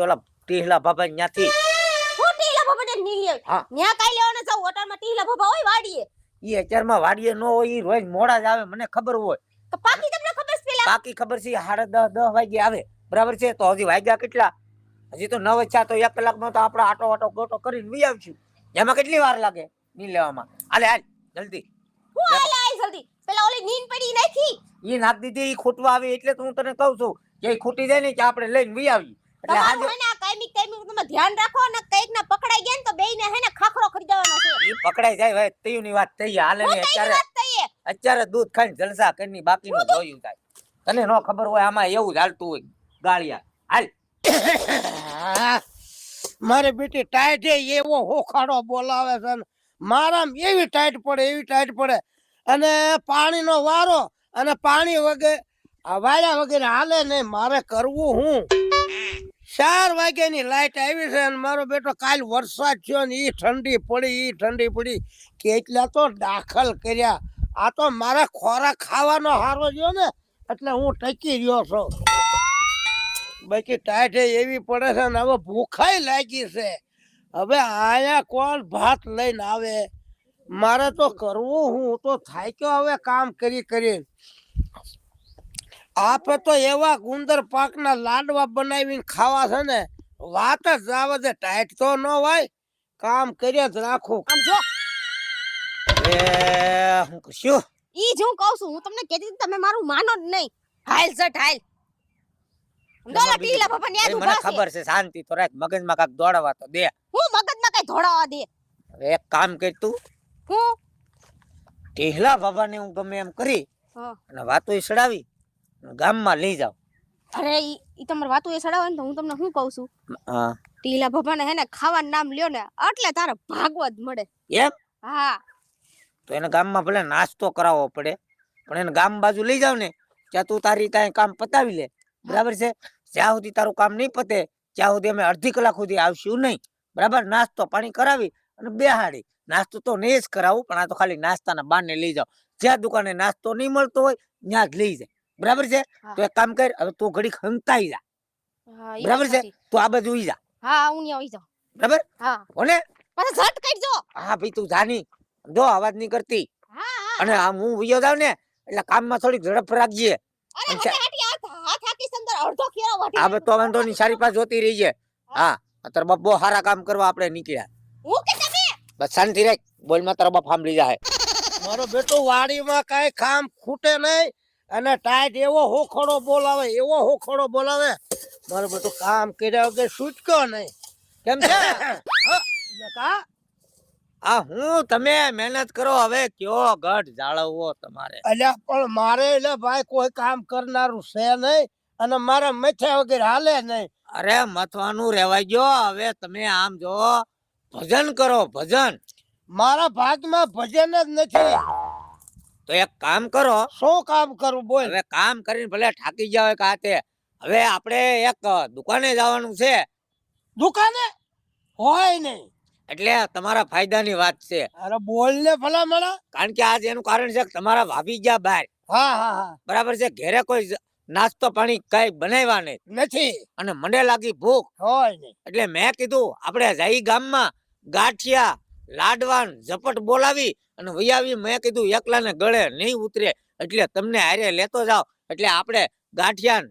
ઓલા ટીહલા બાબા ન્યાથી હું ટીહલા બાબા ને ની લે હા ન્યા કાઈ લેવાને જાવ હોટલમાં ટીહલા બાબા હોય વાડીએ ઈ અત્યારમાં વાડીએ નો હોય ઈ રોજ મોડા જ આવે મને ખબર હોય તો પાકી તમને ખબર છે પેલા બાકી ખબર છે 10:30 વાગે આવે બરાબર છે તો હજી વાગ્યા કેટલા હજી તો 9 છે તો 1 કલાકમાં તો આપણે આટો ગોટો કરીને વી આવશું એમાં કેટલી વાર લાગે ની લેવામાં હાલ જલ્દી હું આઈ જલ્દી પેલા ઓલી નીન પડી નાખી ઈ નાખ દીધી ઈ ખૂટવા આવે એટલે તો હું તને કહું છું કે ઈ ખૂટી જાય ને કે આપણે લઈને વી આવી એટલે તમારું હે ને આ કાયમિક તમે ધ્યાન રાખો ને કઈક ના પકડાઈ ગયા ને તો બેયને હે ને ખાખરો ખરીદવાનો છે ઈ પકડાઈ જાય ભાઈ તયુની વાત થઈ હાલે ને અત્યારે દૂધ ખાઈને જલસા કરીને બાકીનું જોયું થાય તને નો ખબર હોય આમાં એવું જ હાલતું હોય ગાળિયા હાલ મારે બેટી ટાઈટ એવો હોખાડો બોલાવે છે મારામ એવી ટાઈટ પડે અને પાણીનો વારો અને પાણી વગર વાળ્યા વગેરે હાલે નહીં મારે કરવું હું 4 વાગ્યાની લાઈટ આવી છે અને મારો બેટો કાલ વરસાદ થયો ને ઈ ઠંડી પડી કેટલા તો દાખલ કર્યા આ તો મારા ખોરાક ખાવાનો હારો રહ્યો ને એટલે હું ટકી રહ્યો છું બાકી ટાઈટ એવી પડે છે ને હવે ભૂખાઈ લાગી છે હવે આયા કોણ ભાત લઈને આવે મારે તો કરવું હું તો થાક્યો હવે કામ કરી આપે તો એવા ગુંદર પાકના લાડવા બનાવીને ખાવા છે ને વાત જ આવે છે ટાઈટ તો ન હોય કામ કર્યા જ રાખો આમ જો હું કશું ઈ જ હું કહું છું હું તમને કહેતી તમે મારું માનો જ નહીં હાલ સટ હાલ ડોલા ટીલા બાપા ને યાદ મને ઉભા ખબર છે શાંતિ તો રાખ મગજમાં કાક દોડાવા તો દે હું મગજમાં કઈ ધોડાવા દે એક કામ કર તું હું ટીહલા બાબાને હું ગમે એમ કરી અને વાતો સડાવી ગામમાં લઈ જાવ અરે ઈ તમાર વાતો એ સડાવે ને તો હું તમને શું કહું છું હા ટીલા બાપા ને હે ને ખાવાનું નામ લ્યો ને એટલે તારે ભાગવા જ મળે એમ હા તો એને ગામમાં ભલે નાસ્તો કરાવવો પડે પણ એને ગામ બાજુ લઈ જાવ ને ત્યાં તું તારી ત્યાં કામ પતાવી લે બરાબર છે જ્યાં સુધી તારું કામ નહીં પતે ત્યાં સુધી અમે અડધી કલાક સુધી આવશું નહીં બરાબર નાસ્તો પાણી કરાવી અને બેહાડી નાસ્તો તો નહીં જ કરાવું પણ આ તો ખાલી નાસ્તાના બાને લઈ જાવ જ્યાં દુકાને નાસ્તો નહીં મળતો હોય ત્યાં જ લઈ જાય બરાબર છે તો એક કામ કર હવે તું ઘડી ખંતાઈ જા બરાબર છે તું આ બાજુ ઈ જા હા હું ન્યા આવી જાઉં બરાબર હા કોને પાછા ઝટ કાઢજો હા ભાઈ તું જાની જો અવાજ નહીં કરતી હા અને આમ હું વિયો જાવ ને એટલે કામમાં થોડીક ઝડપ રાખજે અરે મને હાટી હાથ હાકી સંદર અડધો ખેરો વાટી આ તો વાંધો ની સારી પાસે જોતી રહી છે હા તારા બાપ બહુ સારા કામ કરવા આપણે નીકળ્યા હું કે તમે બસ શાંતિ રાખ બોલમાં તારા બાપ સાંભળી જાય મારો બેટો વાડીમાં કઈ કામ ખૂટે નહીં અને ટાઈટ એવો હોખડો બોલાવે મારો બેટો કામ કર્યા વગર છૂટક્યો નહીં કેમ છે બેટા આ હું તમે મહેનત કરો હવે કયો ગઢ જાળવવો તમારે અલ્યા પણ મારે એટલે ભાઈ કોઈ કામ કરનારું છે નહીં અને મારા મથ્યા વગર હાલે નહીં અરે મથવાનું રહેવાય ગયો હવે તમે આમ જો ભજન કરો ભજન મારા ભાગમાં ભજન જ નથી તો એક કામ કરો શું કામ કરું બોલ હવે કામ કરીને ભલે થાકી જાવ કાતે હવે આપણે એક દુકાને જવાનું છે દુકાને હોય નહીં એટલે તમારા ફાયદાની વાત છે અરે બોલ ને ભલા મળા કારણ કે આજ એનું કારણ છે કે તમારા ભાભી ગયા બહાર હા બરાબર છે ઘરે કોઈ નાસ્તો પાણી કઈ બનાવ્યા નહીં નથી અને મને લાગી ભૂખ હોય નહીં એટલે મેં કીધું આપણે જઈ ગામમાં ગાંઠિયા લાડવાન ઝપટ બોલાવી અને વૈયાવી મેં કીધું એકલાને ગળે નહીં ઉતરે એટલે તમને હારે લેતો જાવ એટલે આપણે ગાંઠિયા